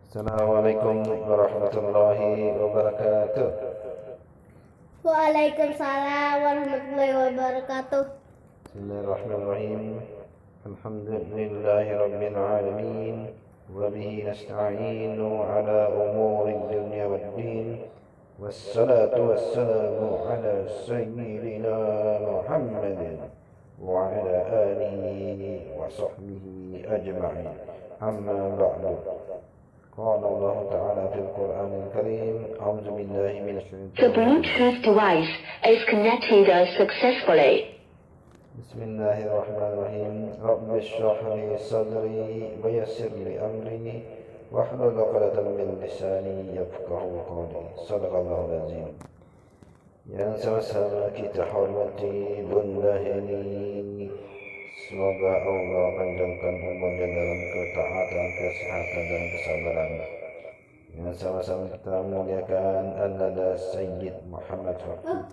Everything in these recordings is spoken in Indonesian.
Assalamualaikum warahmatullahi wabarakatuh. Waalaikumsalam warahmatullahi wabarakatuh. Bismillahirrahmanirrahim. Alhamdulillahi rabbil alamin. Wa bihi nasta'inu ala umuri dunya waddin. Wassalatu wassalamu ala sayyidina Muhammadin wa ala alihi wa sahbihi ajma'in. Amma ba'du. قال الله تعالى في القرآن الكريم أعوذ بالله من الشيطان The Bluetooth device is connected successfully. بسم الله الرحمن الرحيم رب اشرح لي صدري ويسر لي أمري واحلل عقدة من لساني يفقه قولي صدق الله العظيم. Yang sama-sama kita hormati Bunda Heni, semoga Allah panjangkan umurnya dalam ketaatan, kesehatan dan kesabaran. Yang sama-sama kita muliakan An-Nada Sayyid Muhammad Fakih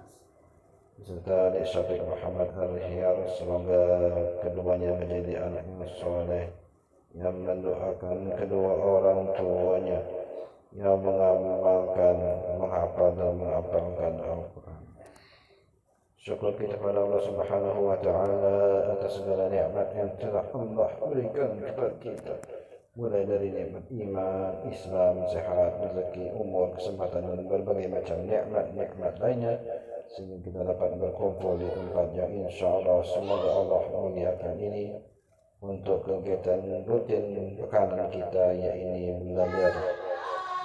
serta Adik Syafiq Muhammad Al-Hiyar, semoga keduanya menjadi anak yang soleh, yang mendoakan kedua orang tuanya, yang mengamalkan, menghafal dan mengamalkan Al-Quran. Syukur kita kepada Allah Subhanahu wa Ta'ala atas segala nikmat yang telah Allah berikan kepada kita, mulai dari nikmat iman, Islam, sehat, rezeki, umur, kesempatan dan berbagai macam nikmat-nikmat lainnya, sehingga kita dapat berkumpul di tempat yang insya Allah semoga Allah muliakan ini untuk kegiatan rutin pekanan kita, yaitu belajar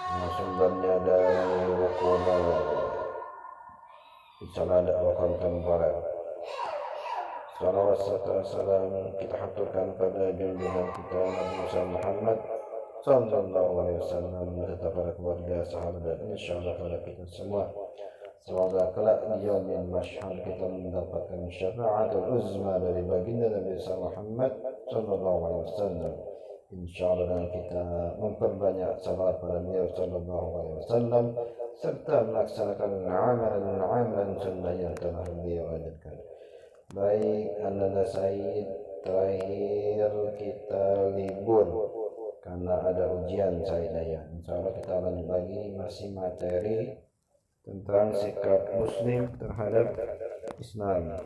yang sumbernya dari rukun Salat wa kontemporer. Salawat serta salam kita haturkan pada junjungan kita Nabi Muhammad sallallahu alaihi wasallam beserta para keluarga, sahabat dan insyaallah pada kita semua. Semoga kelak di yaumil masyhur kita mendapatkan syafaatul uzma dari baginda Nabi Muhammad sallallahu alaihi wasallam. Insyaallah, dan kita memperbanyak salat pada beliau sallallahu alaihi wasallam serta melaksanakan amalan sunnah yang telah beliau ajarkan. Baik, Anda Said, terakhir kita libur karena ada ujian saya. Insyaallah kita lanjut lagi, masih materi tentang sikap Muslim terhadap Islam.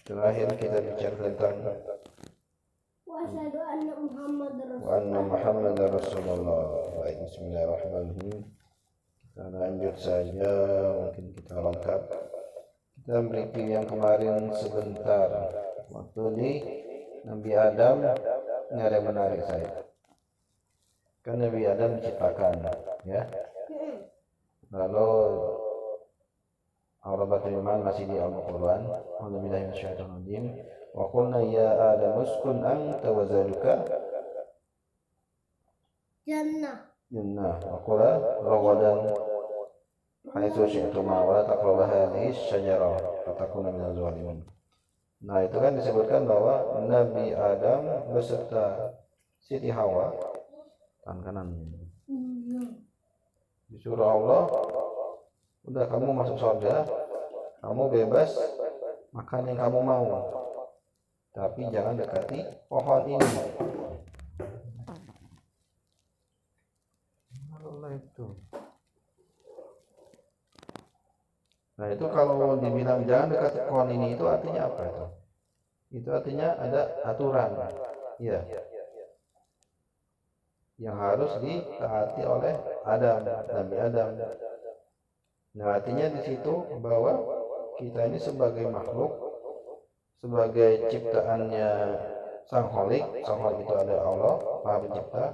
Terakhir kita bicara tentang Wasyhadu anna Muhammadar wa anna Muhammadar Rasulullah. Baik, bismillahirrahmanirrahim. Kita lanjut saja, mungkin kita lengkap. Kita mereview yang kemarin sebentar. Waktu di Nabi Adam, ini ada yang menarik saya. Kan Nabi Adam diciptakan, ya. Lalu Allah berfirman masih di Al-Quran, A'udzubillahi minasyaitonirrajim. Wa qulna ya Adam uskun anta wa zawjuka jannah. wa qula ragadan haitsu syi'tuma wa la taqrabu hadhihi asy-syajarah fatakuna minaz zalimin. Nah, itu kan disebutkan bahwa Nabi Adam beserta Siti Hawa, tangan kanan, disuruh Allah, udah kamu masuk surga, kamu bebas makan yang kamu mau, tapi jangan dekati pohon ini. Allah itu. Nah, itu kalau dibilang jangan dekati pohon ini, itu artinya apa itu? Itu artinya ada aturan, ya, yang harus ditaati oleh Nabi Adam. Nah, artinya di situ bahwa kita ini sebagai makhluk, sebagai ciptaannya Sang Khalik itu ada Allah, Maha Pencipta,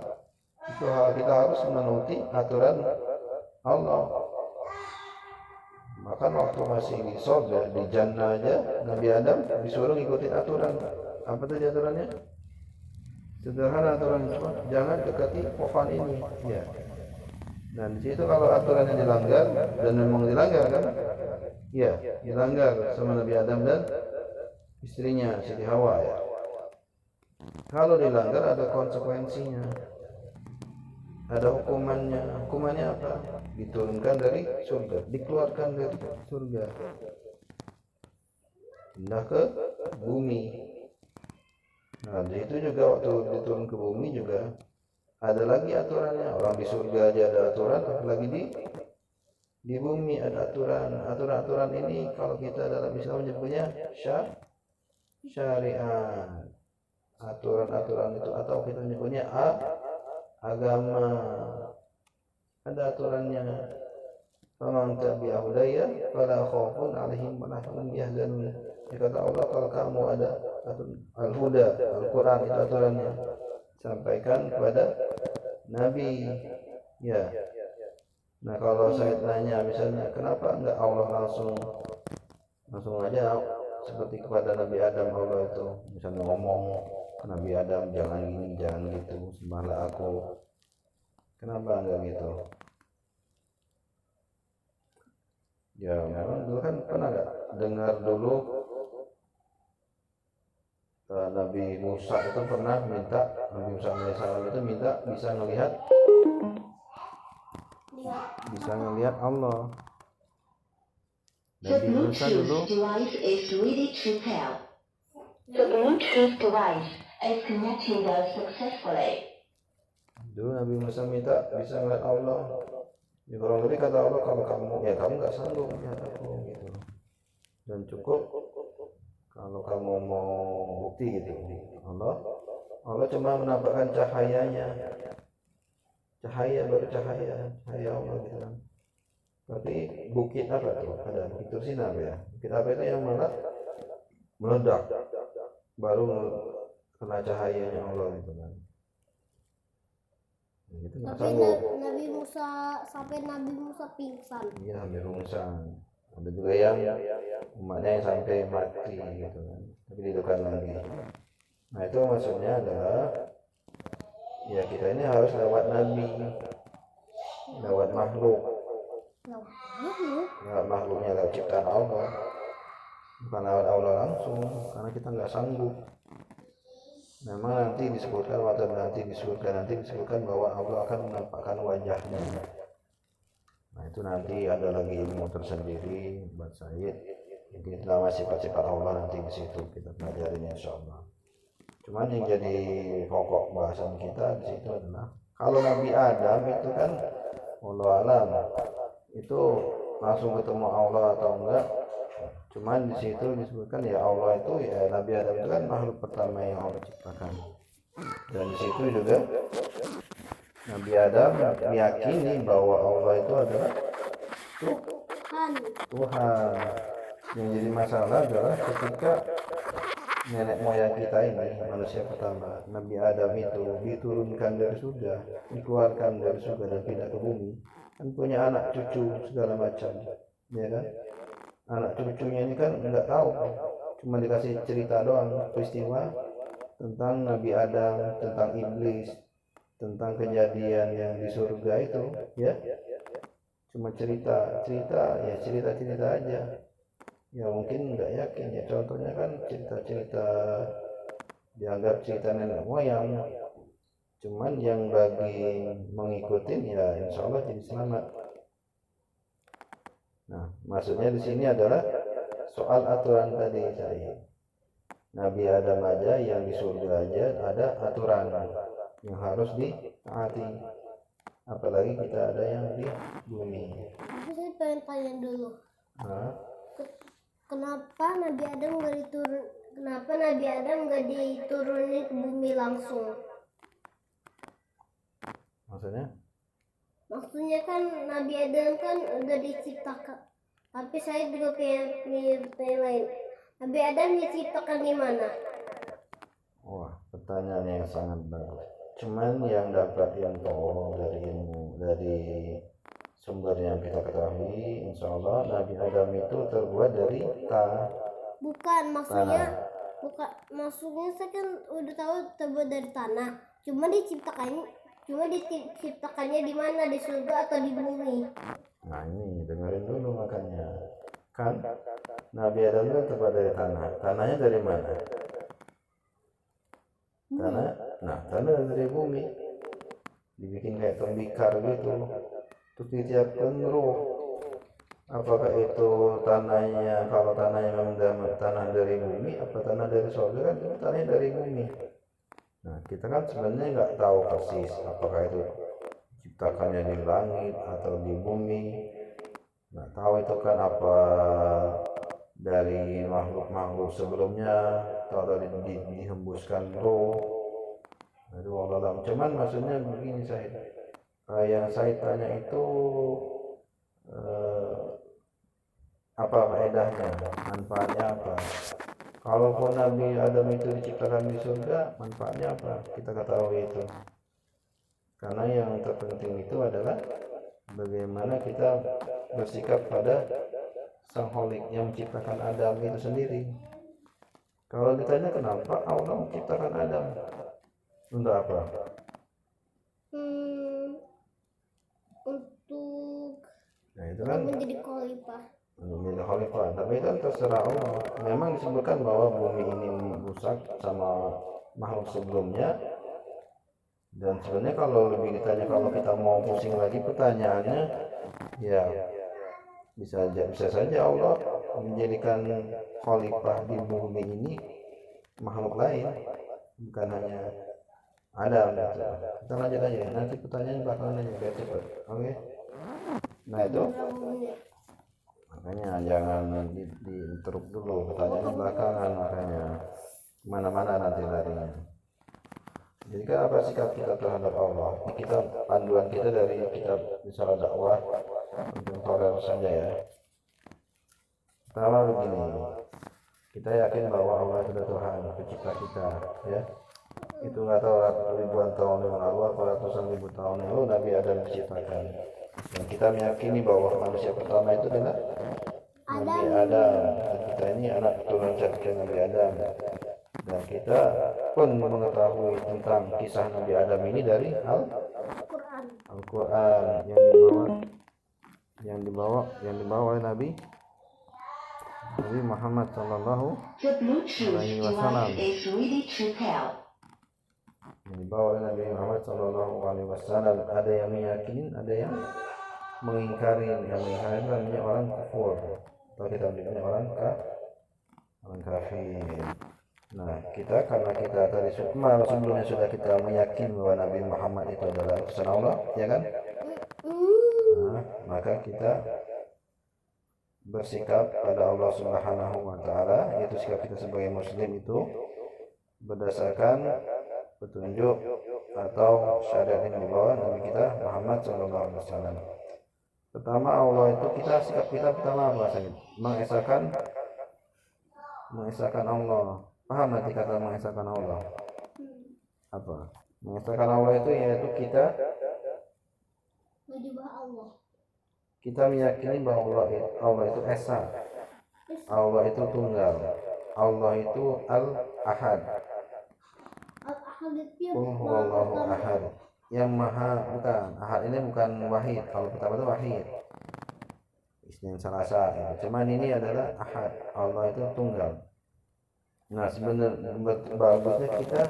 itu kita harus menuruti aturan Allah. Bahkan waktu masih di surga, di jannah aja, Nabi Adam disuruh ngikutin aturan. Apa tadi aturannya? Sederhana aturan, cuma jangan dekati pohon ini, ya. Dan di situ kalau aturannya dilanggar, dan memang dilanggar kan? Ya, dilanggar sama Nabi Adam dan istrinya Siti Hawa, ya. Kalau dilanggar ada konsekuensinya, ada hukumannya. Hukumannya apa? Diturunkan dari surga, dikeluarkan dari surga, pindah ke bumi. Nah, di itu juga waktu diturun ke bumi juga ada lagi aturannya. Orang di surga aja ada aturan, apalagi di bumi ada aturan. Aturan-aturan ini kalau kita dalam Islam menyebutnya syariat. Aturan-aturan itu atau kita menyebutnya agama. Ada aturannya. Faman tabi'a hudaya fala khaufun 'alaihim wa la hum yahzanun. Kata Allah, kalau kamu ada al-huda, Al-Quran itu aturannya, sampaikan kepada Nabi. Ya. Nah kalau saya tanya misalnya, kenapa enggak Allah langsung aja seperti kepada Nabi Adam, Allah itu misalnya ngomong ke Nabi Adam, jangan gini, jangan gitu, sembahlah aku. Kenapa enggak gitu? Ya memang dulu kan pernah enggak dengar dulu Nabi Musa itu pernah minta, Nabi Musa alaihissalam itu minta bisa ngelihat Allah. The Nabi Musa dulu Bluetooth device is ready to pair. The Bluetooth device is connected successfully. Dulu Nabi Musa minta bisa ngeliat Allah. Ya kurang lebih kata Allah, kalau kamu nggak sanggup melihat aku gitu. Dan cukup kalau kamu mau bukti gitu. Allah cuma menampakkan cahayanya. Cahaya Allah gitu kan. Berarti bukit apa tuh? Ada bukit Sinar ya. Bukit apa itu yang malah meledak, baru kena cahayanya Allah gitu kan. Gitu nggak sanggup. Sampai Nabi Musa pingsan. Iya, Nabi Musa. Ada juga yang umatnya yang sampai mati gitu kan, tapi dihidupkan lagi. Nah itu maksudnya adalah ya kita ini harus lewat Nabi, lewat makhluknya, lewat ciptaan Allah, bukan lewat Allah langsung, karena kita nggak sanggup. Memang nanti disebutkan bahwa Allah akan menampakkan wajahnya. Nah itu nanti ada lagi ilmu tersendiri buat Said. Mungkin nama sifat-sifat Allah nanti di situ kita pelajarin insyaallah. Cuman yang jadi pokok bahasan kita di situ adalah kalau Nabi Adam itu kan wallahu alam itu langsung ketemu Allah atau enggak. Cuman di situ disebutkan ya Allah itu ya Nabi Adam itu kan makhluk pertama yang Allah ciptakan. Dan di situ juga Nabi Adam meyakini bahwa Allah itu adalah Tuhan. Yang jadi masalah adalah ketika nenek moyang kita ini, manusia pertama, Nabi Adam itu diturunkan dari surga, dikeluarkan dari surga dan pindah ke bumi, kan punya anak cucu segala macam, ya kan? Anak cucunya ini kan nggak tahu, cuma dikasih cerita doang, peristiwa tentang Nabi Adam, tentang iblis, tentang kejadian yang di surga itu, ya, cuma cerita aja. Ya mungkin nggak yakin ya, contohnya kan cerita dianggap cerita nenek moyang, cuman yang bagi mengikutin ya insya Allah jadi selamat. Nah maksudnya di sini adalah soal aturan tadi saya. Nabi Adam aja yang di surga aja ada aturan yang harus ditaati, apalagi kita ada yang di bumi. Saya pengen tanya dulu. Kenapa Nabi Adam nggak diturunin ke bumi langsung? Maksudnya kan Nabi Adam kan udah diciptakan. Tapi saya juga pengen lain. Nabi Adam diciptakan di mana? Wah, pertanyaan yang sangat bagus. Cuman yang dapat info dari sumber yang kita ketahui, insya Allah Nabi Adam itu terbuat dari bukan maksudnya tanah. Maksudnya saya kan udah tahu terbuat dari tanah. Cuma diciptakannya di mana, di surga atau di bumi? Nah ini dengerin dulu makanya kan Nabi Adam itu terbuat dari tanah. Tanahnya dari mana? Tanah dari bumi, dibikin kayak tembikar gitu, terus ditiupkan roh. Apakah itu tanahnya, kalau tanahnya memang tanah dari bumi, apa tanah dari surga? Kan itu tanahnya dari bumi. Nah, kita kan sebenarnya nggak tahu persis apakah itu ciptakannya di langit atau di bumi, nggak tahu itu kan apa dari makhluk-makhluk sebelumnya atau dihembuskan roh. Aduh, Allah alam. Cuman maksudnya begini, yang saya tanya itu apa faedahnya, manfaatnya apa? Kalaupun Nabi Adam itu diciptakan di surga, manfaatnya apa? Kita ketahui itu. Karena yang terpenting itu adalah bagaimana kita bersikap pada Sang Holik yang menciptakan Adam itu sendiri. Kalau ditanya kenapa Allah menciptakan Adam, untuk apa? Untuk Nah itu kan menjadi khalifah. menjadi khalifah, tapi itu kan terserah Allah. Memang disebutkan bahwa bumi ini rusak sama makhluk sebelumnya. Dan sebenarnya kalau lebih ditanya, kalau kita mau pusing lagi pertanyaannya, ya bisa saja Allah menjadikan khalifah di bumi ini makhluk lain, bukan hanya Adam gitu. Kita lanjut aja, nanti pertanyaan bakalan aja biar cepat. Oke. Nah itu makanya jangan diinterrup dulu, pertanyaan belakangan, makanya mana-mana nanti larinya. Jadi kan apa sikap kita terhadap Allah? Ini kita panduan kita dari kitab Risalah Dakwah untuk toleran saja ya. Pertama begini, kita yakin bahwa Allah itu Tuhan pencipta kita, ya. Itu nggak tahu ribuan tahun yang lalu atau ratusan ribu tahun yang lalu Nabi Adam diciptakan. Dan kita meyakini bahwa manusia pertama itu adalah Nabi Adam. Dan kita ini anak keturunan dari Nabi Adam. Dan kita pun mengetahui tentang kisah Nabi Adam ini dari Al-Quran yang dibawa oleh Nabi Muhammad Sallallahu The Bluetooth Alaihi Wasallam. device is ready to pair. Yang dibawa oleh Nabi Muhammad Sallallahu Alaihi Wasallam. Ada yang meyakini, ada yang mengingkari. Yang mengingkari itu namanya orang kufur, atau kita bilangnya orang kafir. Nah, kita karena kita tadi sebelumnya sudah kita meyakini bahwa Nabi Muhammad itu adalah utusan Allah, ya kan? Nah, maka kita bersikap pada Allah Subhanahu wa taala, yaitu sikap kita sebagai muslim itu berdasarkan petunjuk atau syariat yang dibawa Nabi kita Muhammad sallallahu alaihi wasallam. Pertama, Allah itu sikap kita pertama apa saja? Mengesahkan Allah. Paham nanti kata mengesahkan Allah? Apa? Mengesahkan Allah itu yaitu kita menyembah Allah. Kita meyakini bahwa Allah itu esa, Allah itu tunggal, Allah itu al-ahad. Al-ahad itu Wallahu ahad. Yang maha, bukan ahad ini bukan wahid. Kalau pertama itu wahid, Isnin Selasa gitu. Cuman ini adalah ahad, Allah itu tunggal. Nah sebenarnya bagusnya kita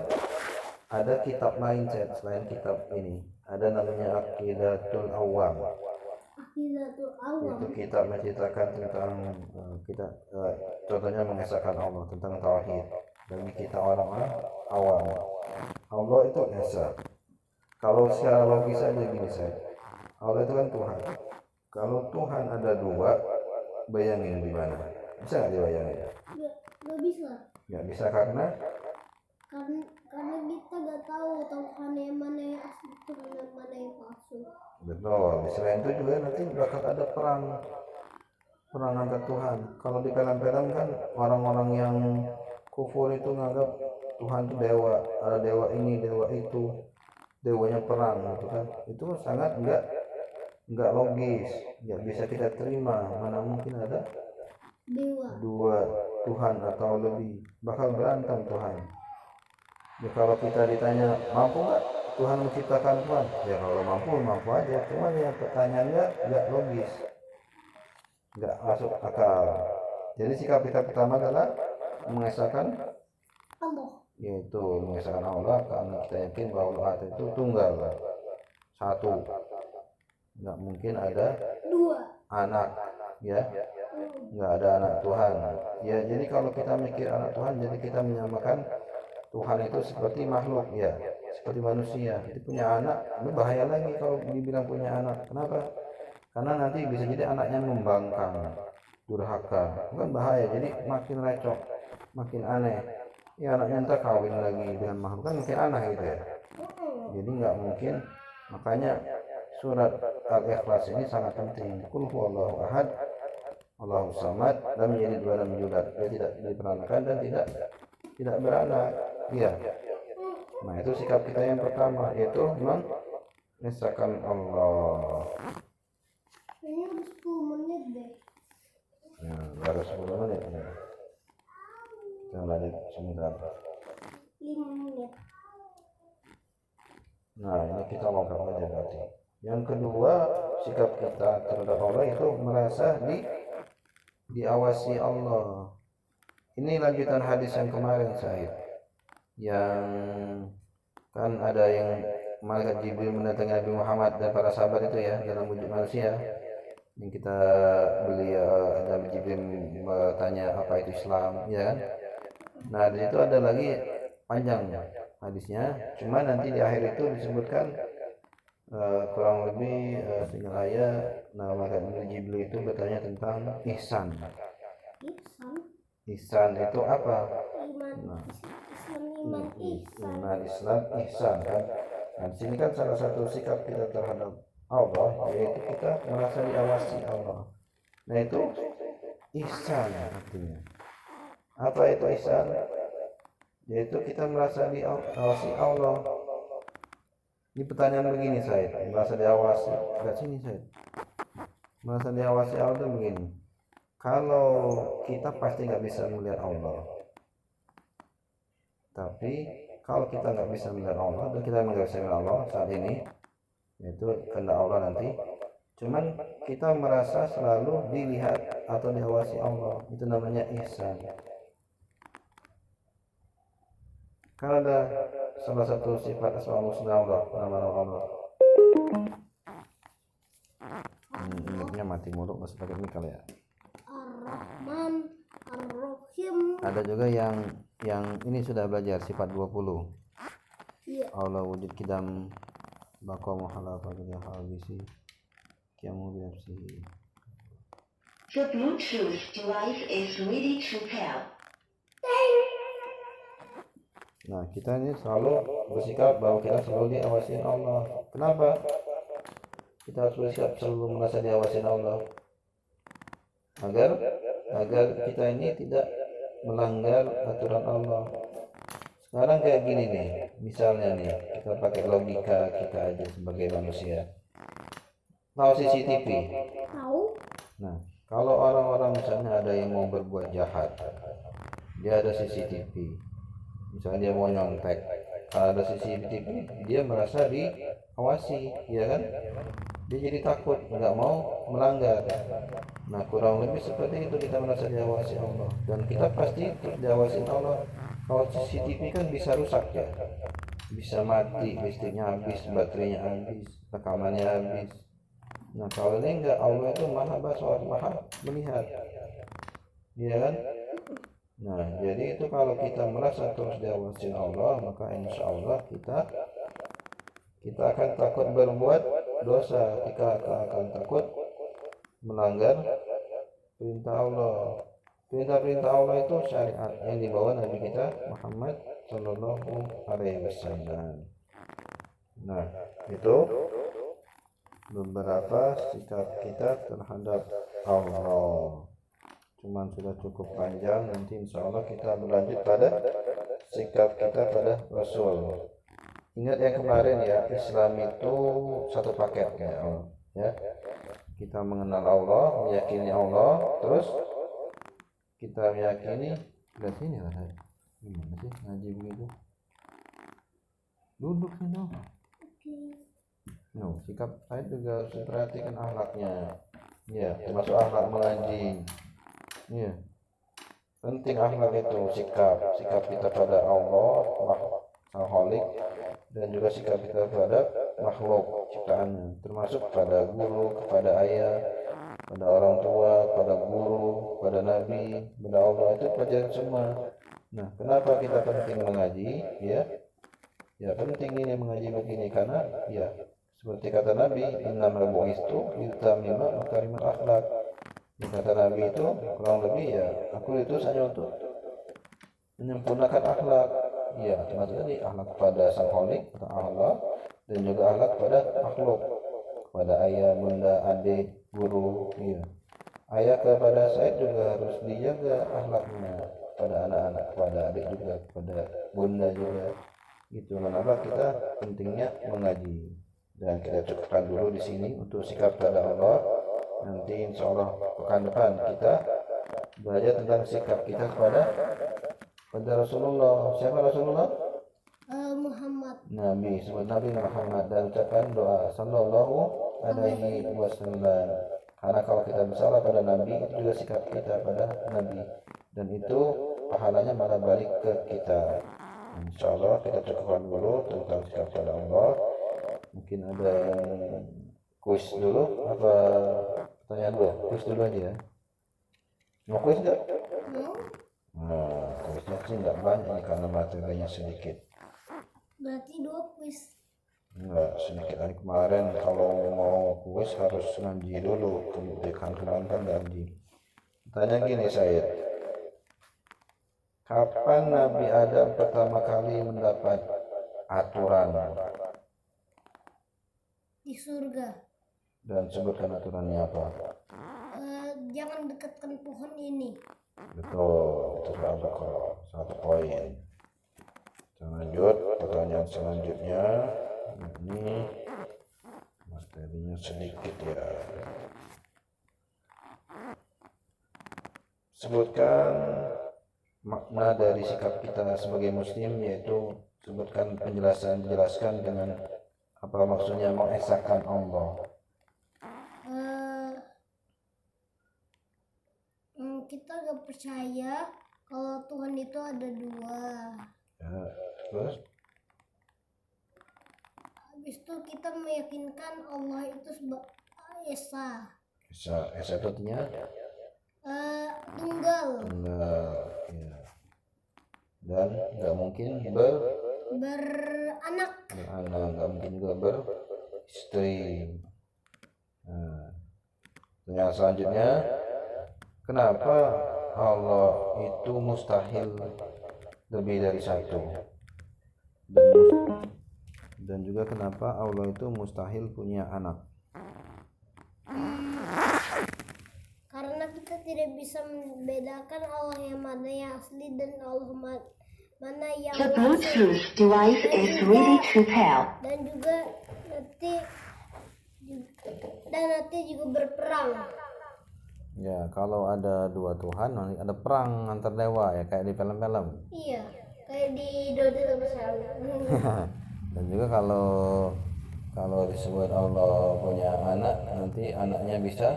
ada kitab lain selain kitab ini. Ada namanya Aqidatul Awam. Itu kitab menceritakan tentang kita contohnya mengesahkan Allah, tentang tauhid bagi kita orang-orang awam. Allah itu esa. Kalau secara logis aja gini Allah itu kan Tuhan. Kalau Tuhan ada dua, bayangin di mana? Bisa nggak dibayangin? Nggak bisa. Nggak bisa karena kita nggak tahu Tuhan yang mana yang asli, Tuhan yang mana yang palsu. Betul. Selain itu juga nanti bakal ada perang angkat Tuhan. Kalau di film-film kan orang-orang yang kufur itu nganggap Tuhan itu dewa, ada dewa ini, dewa itu, dewanya perang gitu kan. Itu sangat enggak logis, nggak bisa kita terima. Mana mungkin ada dua Tuhan atau lebih, bakal berantem Tuhan. Ya kalau kita ditanya mampu nggak Tuhan menciptakan Tuhan, ya kalau mampu aja. Cuman ya pertanyaannya nggak logis, nggak masuk akal. Jadi sikap kita pertama adalah mengesahkan Allah, yaitu mengesahkan Allah karena kita yakin bahwa Allah itu tunggal, satu, nggak mungkin ada dua anak, ya nggak ada anak Tuhan. Ya jadi kalau kita mikir anak Tuhan, jadi kita menyamakan Tuhan itu seperti makhluk, ya, seperti manusia. Itu punya anak, ini bahaya lagi kalau dibilang punya anak. Kenapa? Karena nanti bisa jadi anaknya membangkang, durhaka, kan bahaya. Jadi makin recok, makin aneh. Ya anaknya ntar kawin lagi dengan makhluk, kan makin aneh gitu ya. Jadi nggak mungkin. Makanya surat Al-Ikhlas ini sangat penting. Qul huwallahu ahad, Allahu samad, lam yalid wa lam yulad. Dia tidak diperanakkan dan tidak beranak. Iya. Nah, itu sikap kita yang pertama, yaitu mengesahkan Allah. Ini udah 10 menit deh. Ya, baru 10 menit ya. Kita lanjut sebentar. 5 menit. Nah, ini kita lengkap aja berarti. Yang kedua, sikap kita terhadap Allah itu merasa diawasi Allah. Ini lanjutan hadis yang kemarin, Said. Yang kan ada yang malaikat Jibril mendatangi Nabi Muhammad dan para sahabat itu ya dalam wujud manusia. Yang kita Nabi Jibril bertanya apa itu Islam, ya kan? Nah, di situ ada lagi panjang hadisnya. Cuma nanti di akhir itu disebutkan kurang lebih setengah ayat. Nah, malaikat Jibril itu bertanya tentang ihsan. Ihsan itu apa? Nah, iman, Islam, ihsan kan. Nah, di sini kan salah satu sikap kita terhadap Allah yaitu kita merasa diawasi Allah. Nah, itu ihsan artinya. Apa itu ihsan? Yaitu kita merasa diawasi Allah. Ini pertanyaan begini, Said. Merasa diawasi. Enggak sini, Said. Merasa diawasi Allah itu begini. Kalau kita pasti nggak bisa melihat Allah. Tapi kalau kita nggak bisa melihat Allah dan kita nggak bisa melihat Allah saat ini, yaitu kehendak Allah nanti. Cuman kita merasa selalu dilihat atau diawasi Allah. Itu namanya ihsan. Karena ada salah satu sifat asmaul husna Allah, nama-nama Allah. Ini mati mulu, masih pakai mic kali ya. Ar-Rahman, Ar-Rahim. Ada juga yang ini sudah belajar sifat 20. Iya. Allah wujud kidam baqa muhalafa bil habisi kiamu bi nafsihi. The Bluetooth device is ready to pair. Nah, kita ini selalu bersikap bahwa kita selalu diawasi Allah. Kenapa? Kita harus bersikap selalu merasa diawasi Allah. Agar kita ini tidak melanggar aturan Allah. Sekarang kayak gini nih, misalnya nih, kita pakai logika kita aja sebagai manusia. Tahu CCTV? Tahu? Nah, kalau orang-orang misalnya ada yang mau berbuat jahat, dia ada CCTV. Misalnya dia mau nyontek, kalau ada CCTV dia merasa diawasi, ya kan? Dia jadi takut, nggak mau melanggar. Nah, kurang lebih seperti itu, kita merasa diawasi Allah. Dan kita pasti diawasi Allah. Kalau CCTV kan bisa rusak ya, bisa mati, listriknya habis, baterainya habis, rekamannya habis. Nah, kalau ini enggak, Allah itu maha basar, maha melihat, ya kan? Nah, jadi itu kalau kita merasa terus diawasi Allah, maka insya Allah kita akan takut berbuat dosa, kita akan takut melanggar perintah Allah. Perintah-perintah Allah itu syariat yang dibawa Nabi kita Muhammad Sallallahu Alaihi Wasallam. Nah, itu beberapa sikap kita terhadap Allah. Cuman sudah cukup panjang, nanti insya Allah kita berlanjut pada sikap kita pada Rasul. Ingat yang kemarin ya, Islam itu satu paket kayak Allah, ya. Kita mengenal Allah, meyakini Allah, terus kita meyakini. Lihat sini lah, gimana sih ngaji begitu? Duduk sini dong. No, sikap saya juga harus perhatikan akhlaknya. Ya, termasuk akhlak mengaji. Ya, penting akhlak itu, sikap kita pada Allah, Al-Khaliq, dan juga sikap kita pada makhluk ciptaannya, termasuk pada guru, kepada ayah, pada orang tua, pada guru, pada nabi, pada Allah. Itu pelajaran semua. Nah, kenapa kita penting mengaji? Ya penting ini mengaji begini karena ya seperti kata Nabi, innamal bu'istu liutammima makarimal akhlak. Kata Nabi itu kurang lebih ya, aku itu hanya untuk menyempurnakan akhlak. Ya, termasuk tadi akhlak kepada sang khalik atau Allah, dan juga akhlak kepada makhluk, kepada ayah, bunda, adik, guru. Ya. Ayah kepada saya juga harus dijaga akhlaknya, kepada anak-anak, kepada adik juga, kepada bunda juga. Gitu. Kenapa kita pentingnya mengaji. Dan kita cukupkan dulu di sini untuk sikap kepada Allah. Nanti insya Allah pekan depan kita belajar tentang sikap kita kepada Rasulullah. Siapa Rasulullah? Muhammad. Nabi, sebut Nabi Muhammad, dan ucapkan doa sallallahu alaihi wasallam. Karena kalau kita bersalah pada Nabi, itu juga sikap kita pada Nabi, dan itu pahalanya malah balik ke kita. Insya Allah kita cukupkan dulu tentang sikap pada Allah. Mungkin ada yang kuis dulu apa pertanyaan dulu? Kuis dulu aja ya. Mau kuis nggak? Nah, kuisnya sih nggak banyak nih karena materinya sedikit. Berarti 2 kuis. Enggak, sedikit hari kemarin kalau mau kuis harus ngaji dulu, kemudian kemarin kan ngaji. Tanya gini Said, kapan Nabi Adam pertama kali mendapat aturan? Di surga. Dan sebutkan aturannya apa? Jangan dekatkan pohon ini. Betul, itu Al-Baqarah, 1 poin. Kita lanjut pertanyaan selanjutnya. Ini materinya sedikit ya. Sebutkan makna dari sikap kita sebagai muslim, yaitu sebutkan jelaskan dengan apa maksudnya mengesahkan Allah. Kita gak percaya kalau Tuhan itu ada 2. Ya, terus? Habis itu kita meyakinkan Allah itu Esa. Esa itu artinya? Tunggal. Ya. Dan nggak mungkin beranak, nggak mungkin juga beristri. Nah, yang selanjutnya, kenapa Allah itu mustahil lebih dari 1? Dan juga kenapa Allah itu mustahil punya anak? Karena kita tidak bisa membedakan Allah yang mana yang asli dan Allah mana yang The Bluetooth device is ready to pair. Dan nanti juga berperang. Ya, kalau ada 2 Tuhan, nanti ada perang antar dewa ya, kayak di film-film. Iya, kayak di Dota besar. Dan juga kalau disebut Allah punya anak, nanti anaknya bisa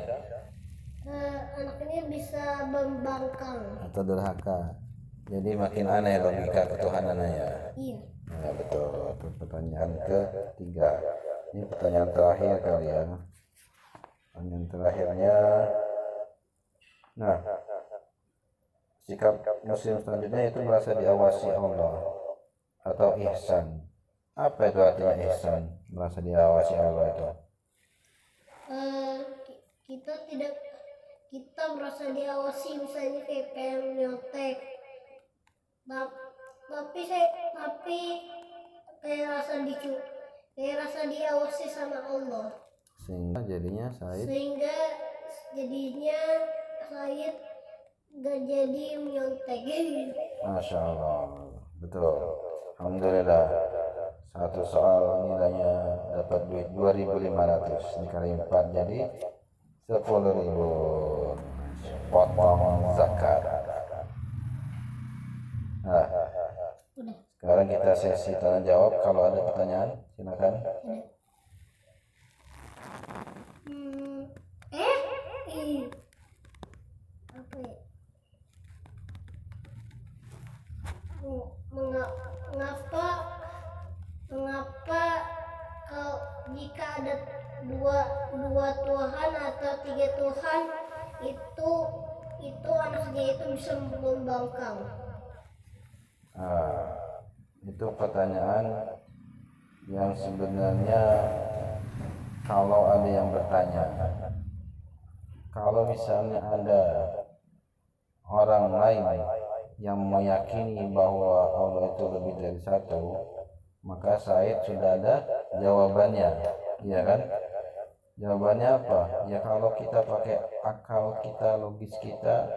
anaknya bisa membangkang atau durhaka. Jadi makin aneh logika ketuhanannya ya. Iya. Nah, betul. Itu pertanyaan ketiga. Ini pertanyaan terakhir kali ya. Pertanyaan terakhirnya. Nah, sikap muslim selanjutnya itu merasa diawasi Allah atau ihsan. Apa itu artinya ihsan? Merasa diawasi Allah itu? Kita merasa diawasi, misalnya kayak nyontek. Tapi kayak rasa diawasi sama Allah. Sehingga jadinya Said gak jadi menyontek. Masya Allah, betul. Alhamdulillah. 1 soal nilainya dapat duit 2.500 dikali 4 jadi 10.000. Potong zakat. Nah, sekarang kita sesi tanya jawab. Kalau ada pertanyaan silakan. Apa ya? Mengapa kalau jika ada dua Tuhan atau 3 Tuhan itu anaknya itu bisa membangkang? Nah, itu pertanyaan yang sebenarnya kalau ada yang bertanya, kalau misalnya ada orang lain yang meyakini bahwa Allah itu lebih dari satu, maka Said sudah ada jawabannya, ya kan? Jawabannya apa? Ya kalau kita pakai akal kita, logis kita,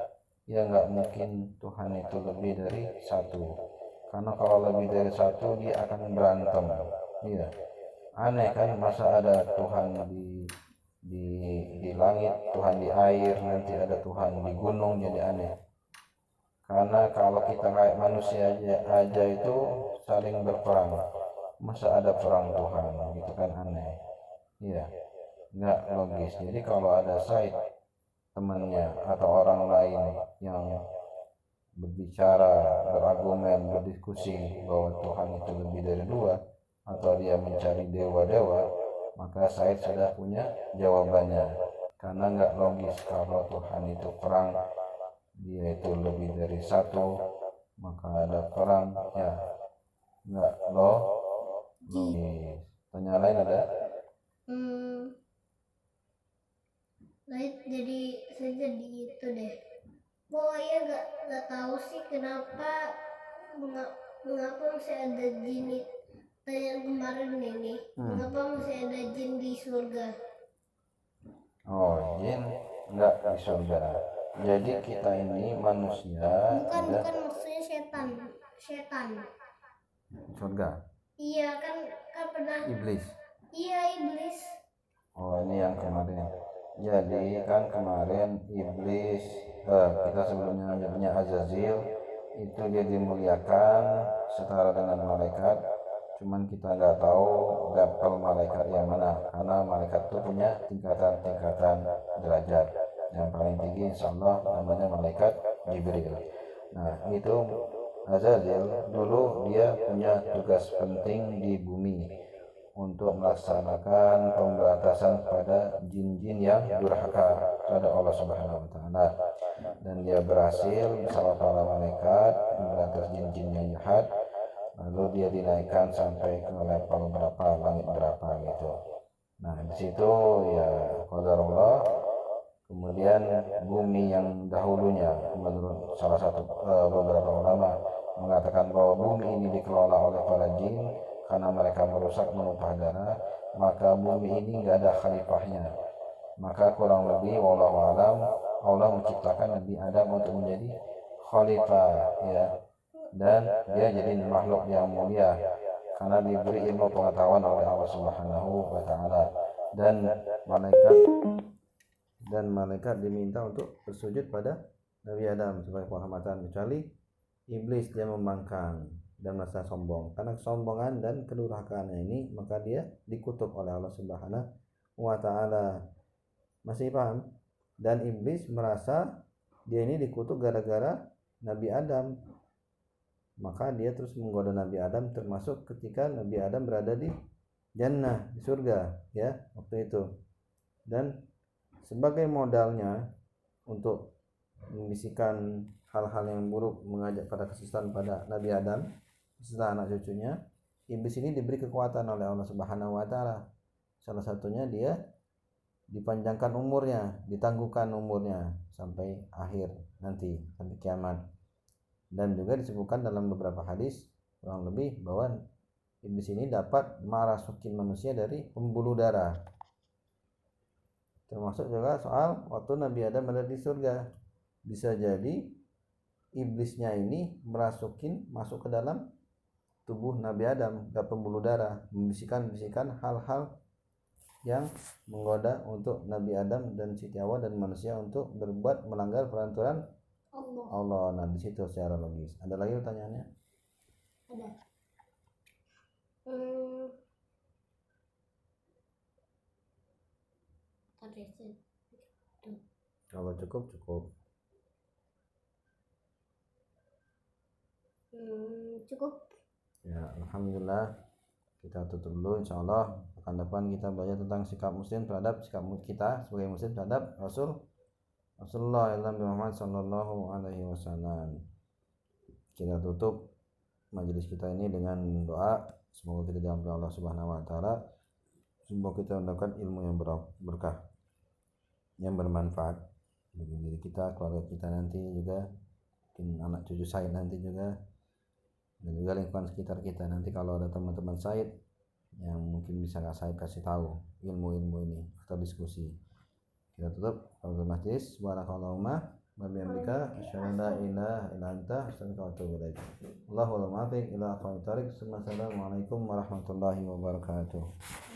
ya nggak mungkin Tuhan itu lebih dari satu. Karena kalau lebih dari satu dia akan berantem. Iya. Aneh kan, masa ada Tuhan di di langit, Tuhan di air, nanti ada Tuhan di gunung, jadi aneh. Karena kalau kita kayak manusia aja itu saling berperang, masa ada perang Tuhan gitu kan, aneh. Iya, nggak logis. Jadi kalau ada Said temannya atau orang lain yang berbicara, berargumen, berdiskusi bahwa Tuhan itu lebih dari dua, atau dia mencari dewa-dewa, maka Said sudah punya jawabannya. Karena nggak logis kalau Tuhan itu perang, dia itu lebih dari satu, maka ada perang, ya nggak logis. Tanya lain ada? Saya jadi itu deh. Pokoknya nggak tahu sih kenapa mengapa masih ada jin yang kemarin ini. Mengapa masih ada jin di surga? Oh, jin nggak di surga. Jadi kita ini manusia. Bukan maksudnya setan. Surga. Iya kan pernah. Iblis. Iya, iblis. Oh, ini yang kemarin. Jadi kan kemarin iblis, kita sebelumnya nyebutnya Azazil, itu dia dimuliakan setara dengan malaikat. Cuman kita nggak tahu level malaikat yang mana, karena malaikat itu punya tingkatan-tingkatan derajat. Yang paling tinggi insya Allah namanya malaikat Jibril. Nah itu Azazil dulu dia punya tugas penting di bumi untuk melaksanakan pemberantasan pada jin-jin yang durhaka terhadap Allah Subhanahu wa taala, dan dia berhasil bersama para malaikat memberantas jin-jin yang jahat. Lalu dia dinaikkan sampai ke level berapa, langit berapa gitu. Nah di situ ya qadarullah. Kemudian bumi yang dahulunya, menurut salah satu beberapa ulama mengatakan bahwa bumi ini dikelola oleh para jin karena mereka merusak, menumpah darah, maka bumi ini nggak ada khalifahnya. Maka kurang lebih wallahu alam Allah menciptakan Nabi Adam untuk menjadi khalifah, ya, dan dia jadi makhluk yang mulia karena diberi ilmu pengetahuan oleh Allah Subhanahu wa taala, dan malaikat diminta untuk bersujud pada Nabi Adam sebagai penghormatan, kecuali iblis dia membangkang dan merasa sombong. Karena kesombongan dan kedurhakaannya ini, maka dia dikutuk oleh Allah Subhanahu wa taala. Masih paham? Dan iblis merasa dia ini dikutuk gara-gara Nabi Adam. Maka dia terus menggoda Nabi Adam, termasuk ketika Nabi Adam berada di jannah, di surga, ya, waktu itu. Dan sebagai modalnya untuk membisikkan hal-hal yang buruk, mengajak pada kesesatan pada Nabi Adam beserta anak cucunya, iblis ini diberi kekuatan oleh Allah Subhanahu wa taala. Salah satunya dia dipanjangkan umurnya, ditangguhkan umurnya sampai akhir nanti, sampai kiamat. Dan juga disebutkan dalam beberapa hadis kurang lebih bahwa iblis ini dapat merasukin manusia dari pembuluh darah. Termasuk juga soal waktu Nabi Adam ada di surga, bisa jadi iblisnya ini masuk ke dalam tubuh Nabi Adam, ke pembuluh darah, membisikkan hal-hal yang menggoda untuk Nabi Adam dan Siti Hawa dan manusia untuk berbuat melanggar peraturan Allah. Nah di situ secara logis. Ada lagi pertanyaannya? Ada. Kalau cukup. Cukup. Ya, alhamdulillah. Kita tutup dulu, insyaallah akan depan kita belajar tentang sikap muslim terhadap kita sebagai muslim terhadap Rasulullah Muhammad sallallahu alaihi wasallam. Kita tutup majelis kita ini dengan doa semoga kita diampuni Allah Subhanahu wa taala, semoga kita mendapatkan ilmu yang berkah, yang bermanfaat bagi diri kita, keluarga kita nanti juga, mungkin anak cucu Said nanti juga, dan juga lingkungan sekitar kita. Nanti kalau ada teman-teman Said yang mungkin bisa Said kasih tahu ilmu-ilmu ini atau diskusi. Kita tutup kalau majlis. Subhanakallahumma wa bihamdika asyhadu an la ilaha illa anta astaghfiruka wa atubu ilaik. Allahumma muwaffiq ila aqwamit thoriq. Assalamualaikum warahmatullahi wabarakatuh.